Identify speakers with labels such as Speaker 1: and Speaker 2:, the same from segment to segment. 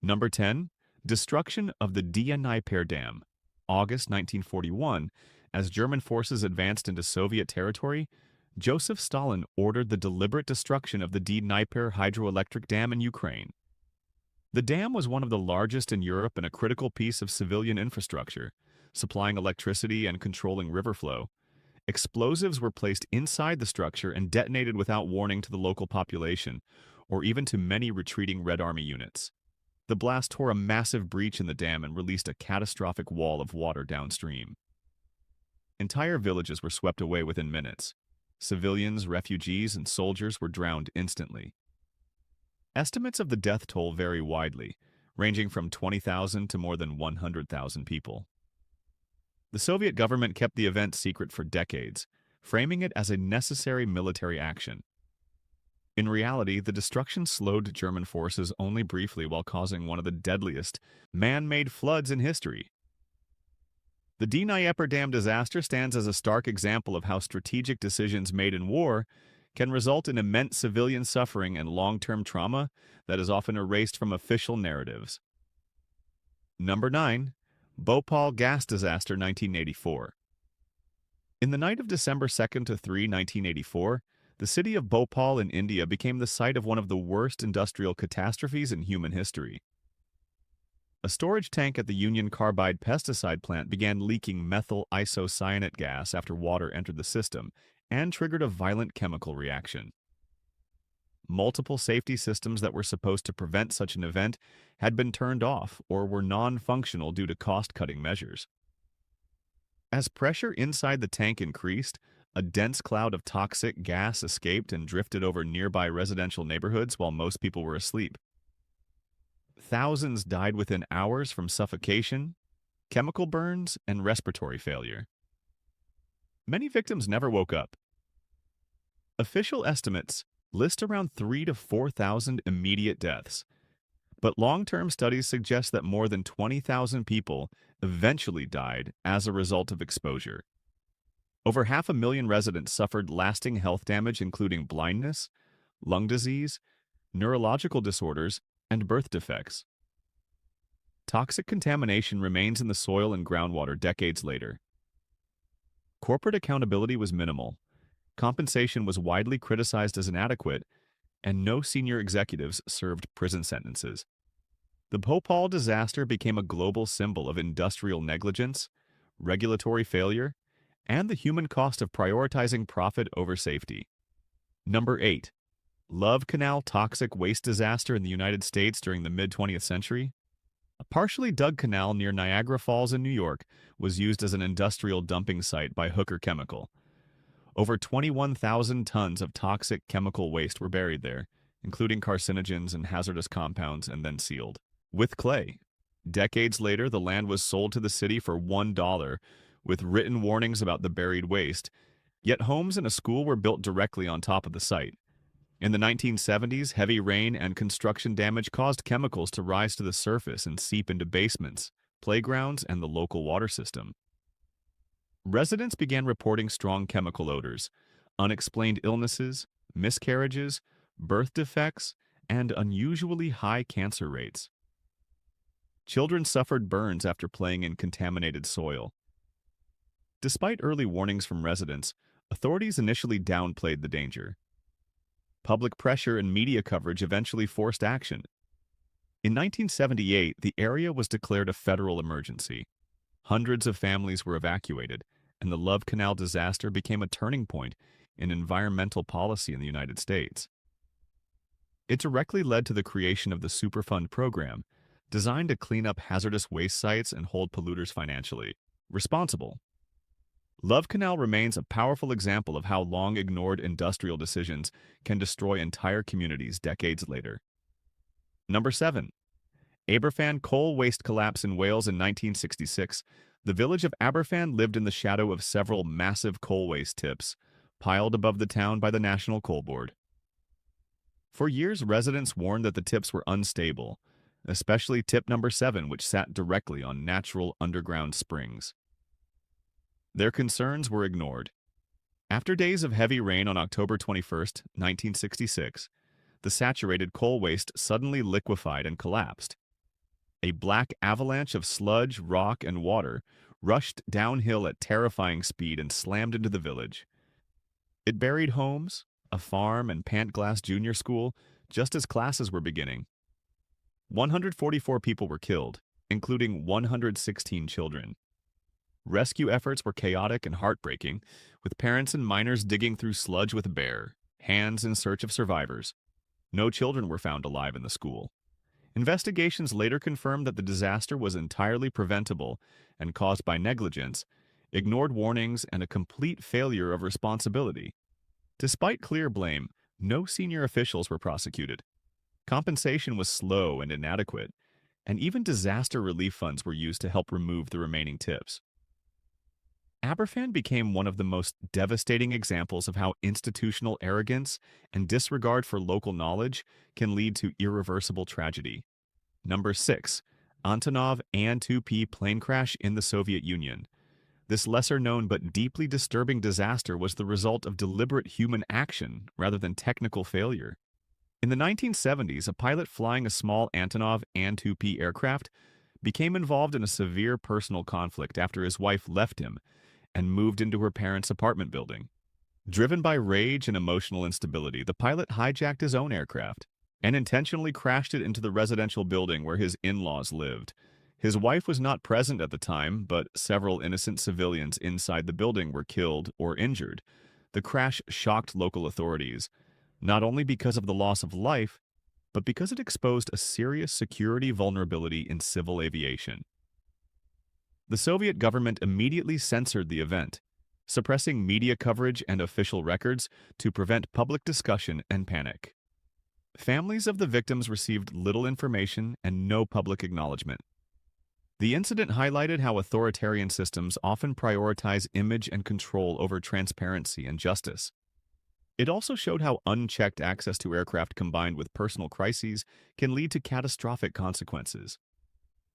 Speaker 1: Number 10. Destruction of the Dnieper Dam. August 1941, as German forces advanced into Soviet territory, Joseph Stalin ordered the deliberate destruction of the Dnieper hydroelectric dam in Ukraine. The dam was one of the largest in Europe and a critical piece of civilian infrastructure, supplying electricity and controlling river flow. Explosives were placed inside the structure and detonated without warning to the local population, or even to many retreating Red Army units. The blast tore a massive breach in the dam and released a catastrophic wall of water downstream. Entire villages were swept away within minutes. Civilians, refugees, and soldiers were drowned instantly. Estimates of the death toll vary widely, ranging from 20,000 to more than 100,000 people. The Soviet government kept the event secret for decades, framing it as a necessary military action. In reality, the destruction slowed German forces only briefly while causing one of the deadliest man-made floods in history. The Dnieper Dam disaster stands as a stark example of how strategic decisions made in war can result in immense civilian suffering and long-term trauma that is often erased from official narratives. Number 9. Bhopal Gas Disaster 1984. In the night of December 2nd to 3, 1984, the city of Bhopal in India became the site of one of the worst industrial catastrophes in human history. A storage tank at the Union Carbide pesticide plant began leaking methyl isocyanate gas after water entered the system and triggered a violent chemical reaction. Multiple safety systems that were supposed to prevent such an event had been turned off or were non-functional due to cost-cutting measures. As pressure inside the tank increased, a dense cloud of toxic gas escaped and drifted over nearby residential neighborhoods while most people were asleep. Thousands died within hours from suffocation, chemical burns, and respiratory failure. Many victims never woke up. Official estimates list around 3,000 to 4,000 immediate deaths, but long-term studies suggest that more than 20,000 people eventually died as a result of exposure. Over 500,000 residents suffered lasting health damage including blindness, lung disease, neurological disorders, and birth defects. Toxic contamination remains in the soil and groundwater decades later. Corporate accountability was minimal, compensation was widely criticized as inadequate, and no senior executives served prison sentences. The Bhopal disaster became a global symbol of industrial negligence, regulatory failure, and the human cost of prioritizing profit over safety. Number 8. Love Canal toxic waste disaster in the United States during the mid-20th century. A partially dug canal near Niagara Falls in New York was used as an industrial dumping site by Hooker Chemical. Over 21,000 tons of toxic chemical waste were buried there, including carcinogens and hazardous compounds, and then sealed with clay. Decades later, the land was sold to the city for $1, with written warnings about the buried waste, yet homes and a school were built directly on top of the site. In the 1970s, heavy rain and construction damage caused chemicals to rise to the surface and seep into basements, playgrounds, and the local water system. Residents began reporting strong chemical odors, unexplained illnesses, miscarriages, birth defects, and unusually high cancer rates. Children suffered burns after playing in contaminated soil. Despite early warnings from residents, authorities initially downplayed the danger. Public pressure and media coverage eventually forced action. In 1978, the area was declared a federal emergency. Hundreds of families were evacuated, and the Love Canal disaster became a turning point in environmental policy in the United States. It directly led to the creation of the Superfund program, designed to clean up hazardous waste sites and hold polluters financially responsible. Love Canal remains a powerful example of how long-ignored industrial decisions can destroy entire communities decades later. Number 7. Aberfan coal waste collapse in Wales in 1966. The village of Aberfan lived in the shadow of several massive coal waste tips, piled above the town by the National Coal Board. For years, residents warned that the tips were unstable, especially tip number 7, which sat directly on natural underground springs. Their concerns were ignored. After days of heavy rain on October 21, 1966, the saturated coal waste suddenly liquefied and collapsed. A black avalanche of sludge, rock, and water rushed downhill at terrifying speed and slammed into the village. It buried homes, a farm, and Pantglass Junior School just as classes were beginning. 144 people were killed, including 116 children. Rescue efforts were chaotic and heartbreaking, with parents and miners digging through sludge with bare hands in search of survivors. No children were found alive in the school. Investigations later confirmed that the disaster was entirely preventable and caused by negligence, ignored warnings, and a complete failure of responsibility. Despite clear blame, no senior officials were prosecuted. Compensation was slow and inadequate, and even disaster relief funds were used to help remove the remaining tips. Aberfan became one of the most devastating examples of how institutional arrogance and disregard for local knowledge can lead to irreversible tragedy. Number 6. Antonov An-2P plane crash in the Soviet Union. This lesser-known but deeply disturbing disaster was the result of deliberate human action rather than technical failure. In the 1970s, a pilot flying a small Antonov An-2P aircraft became involved in a severe personal conflict after his wife left him and moved into her parents' apartment building. Driven by rage and emotional instability, the pilot hijacked his own aircraft and intentionally crashed it into the residential building where his in-laws lived. His wife was not present at the time, but several innocent civilians inside the building were killed or injured. The crash shocked local authorities, not only because of the loss of life, but because it exposed a serious security vulnerability in civil aviation. The Soviet government immediately censored the event, suppressing media coverage and official records to prevent public discussion and panic. Families of the victims received little information and no public acknowledgement. The incident highlighted how authoritarian systems often prioritize image and control over transparency and justice. It also showed how unchecked access to aircraft combined with personal crises can lead to catastrophic consequences.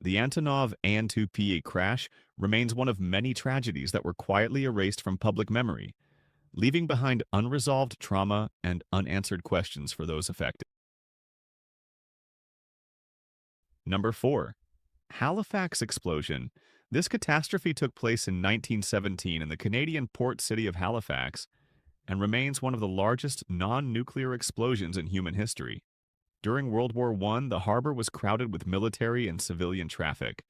Speaker 1: The Antonov An-2P crash remains one of many tragedies that were quietly erased from public memory, leaving behind unresolved trauma and unanswered questions for those affected. Number 4. Halifax explosion. This catastrophe took place in 1917 in the Canadian port city of Halifax and remains one of the largest non-nuclear explosions in human history. During World War I, the harbor was crowded with military and civilian traffic,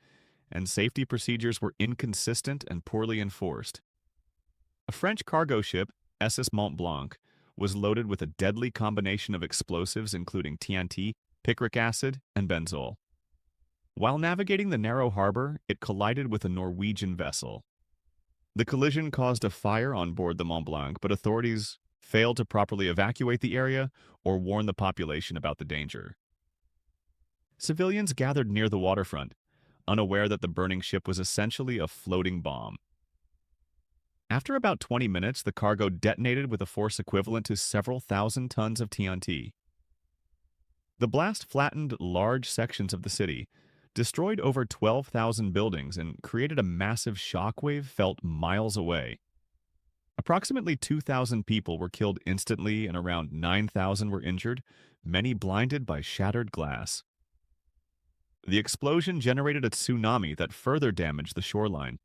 Speaker 1: and safety procedures were inconsistent and poorly enforced. A French cargo ship, SS Mont Blanc, was loaded with a deadly combination of explosives including TNT, picric acid, and benzol. While navigating the narrow harbor, it collided with a Norwegian vessel. The collision caused a fire on board the Mont Blanc, but authorities failed to properly evacuate the area or warn the population about the danger. Civilians gathered near the waterfront, unaware that the burning ship was essentially a floating bomb. After about 20 minutes, the cargo detonated with a force equivalent to several thousand tons of TNT. The blast flattened large sections of the city, destroyed over 12,000 buildings, and created a massive shockwave felt miles away. Approximately 2,000 people were killed instantly and around 9,000 were injured, many blinded by shattered glass. The explosion generated a tsunami that further damaged the shoreline.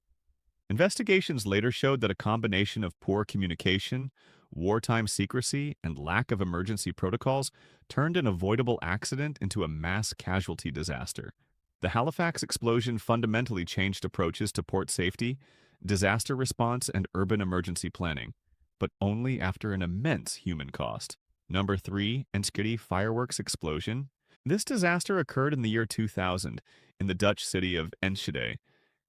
Speaker 1: Investigations later showed that a combination of poor communication, wartime secrecy, and lack of emergency protocols turned an avoidable accident into a mass casualty disaster. The Halifax explosion fundamentally changed approaches to port safety, disaster response, and urban emergency planning, but only after an immense human cost. Number 3. Enschede fireworks explosion. This disaster occurred in the year 2000 in the Dutch city of Enschede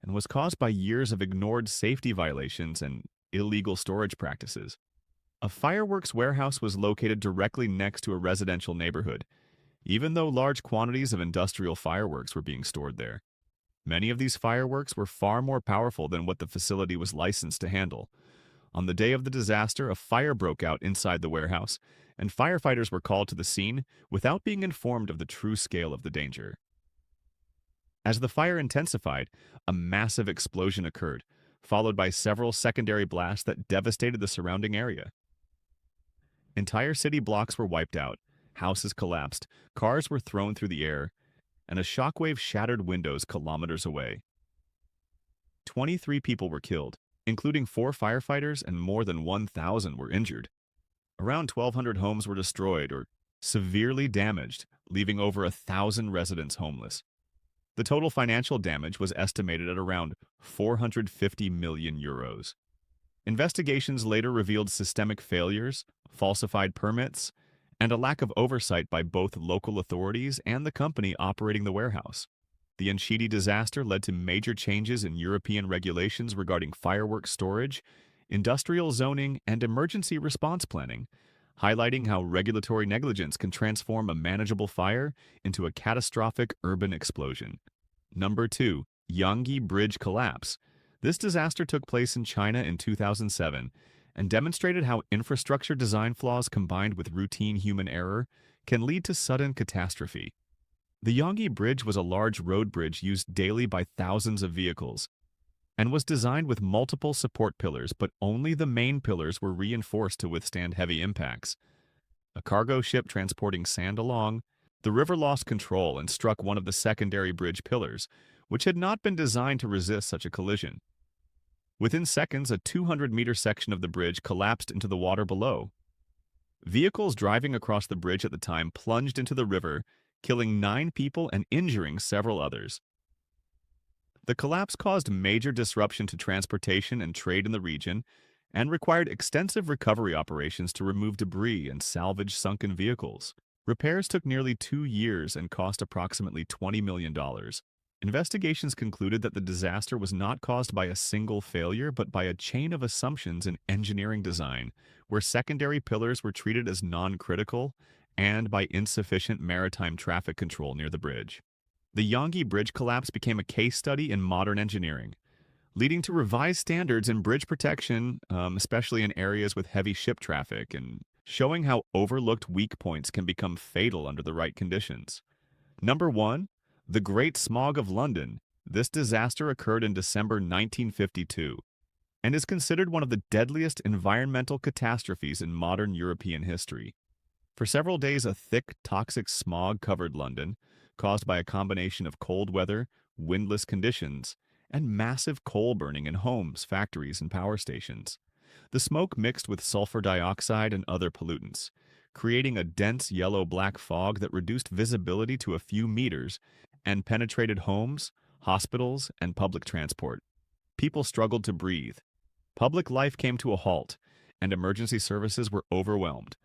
Speaker 1: and was caused by years of ignored safety violations and illegal storage practices. A fireworks warehouse was located directly next to a residential neighborhood, even though large quantities of industrial fireworks were being stored there. Many of these fireworks were far more powerful than what the facility was licensed to handle. On the day of the disaster, a fire broke out inside the warehouse, and firefighters were called to the scene without being informed of the true scale of the danger. As the fire intensified, a massive explosion occurred, followed by several secondary blasts that devastated the surrounding area. Entire city blocks were wiped out, houses collapsed, cars were thrown through the air, and a shockwave shattered windows kilometers away. 23 people were killed, including 4 firefighters, and more than 1,000 were injured. Around 1,200 homes were destroyed or severely damaged, leaving over 1,000 residents homeless. The total financial damage was estimated at around 450 million euros. Investigations later revealed systemic failures, falsified permits, and a lack of oversight by both local authorities and the company operating the warehouse. The Enschede disaster led to major changes in European regulations regarding fireworks storage, industrial zoning, and emergency response planning, highlighting how regulatory negligence can transform a manageable fire into a catastrophic urban explosion. Number 2. Yangtze Bridge collapse. This disaster took place in China in 2007 and demonstrated how infrastructure design flaws combined with routine human error can lead to sudden catastrophe. The Yangtze Bridge was a large road bridge used daily by thousands of vehicles and was designed with multiple support pillars, but only the main pillars were reinforced to withstand heavy impacts. A cargo ship transporting sand along, the river lost control and struck one of the secondary bridge pillars, which had not been designed to resist such a collision. Within seconds, a 200-meter section of the bridge collapsed into the water below. Vehicles driving across the bridge at the time plunged into the river, killing 9 people and injuring several others. The collapse caused major disruption to transportation and trade in the region and required extensive recovery operations to remove debris and salvage sunken vehicles. Repairs took nearly 2 years and cost approximately $20 million. Investigations concluded that the disaster was not caused by a single failure, but by a chain of assumptions in engineering design, where secondary pillars were treated as non-critical, and by insufficient maritime traffic control near the bridge. The Yangtze Bridge collapse became a case study in modern engineering, leading to revised standards in bridge protection, especially in areas with heavy ship traffic, and showing how overlooked weak points can become fatal under the right conditions. Number 1. The Great Smog of London. This disaster occurred in December 1952 and is considered one of the deadliest environmental catastrophes in modern European history. For several days, a thick, toxic smog covered London, caused by a combination of cold weather, windless conditions, and massive coal burning in homes, factories, and power stations. The smoke mixed with sulfur dioxide and other pollutants, creating a dense yellow-black fog that reduced visibility to a few meters and penetrated homes, hospitals, and public transport. People struggled to breathe. Public life came to a halt, and emergency services were overwhelmed.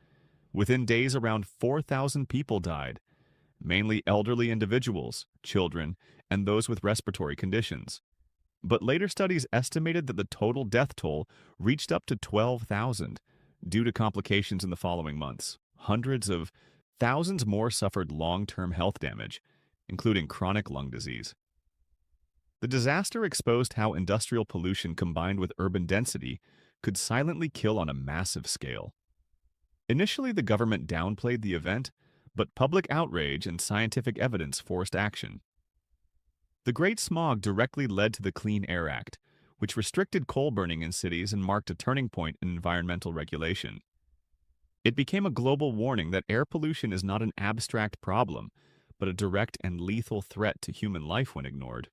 Speaker 1: Within days, around 4,000 people died, mainly elderly individuals, children, and those with respiratory conditions. But later studies estimated that the total death toll reached up to 12,000 due to complications in the following months. Hundreds of thousands more suffered long-term health damage, including chronic lung disease. The disaster exposed how industrial pollution combined with urban density could silently kill on a massive scale. Initially, the government downplayed the event, but public outrage and scientific evidence forced action. The Great Smog directly led to the Clean Air Act, which restricted coal burning in cities and marked a turning point in environmental regulation. It became a global warning that air pollution is not an abstract problem, but a direct and lethal threat to human life when ignored.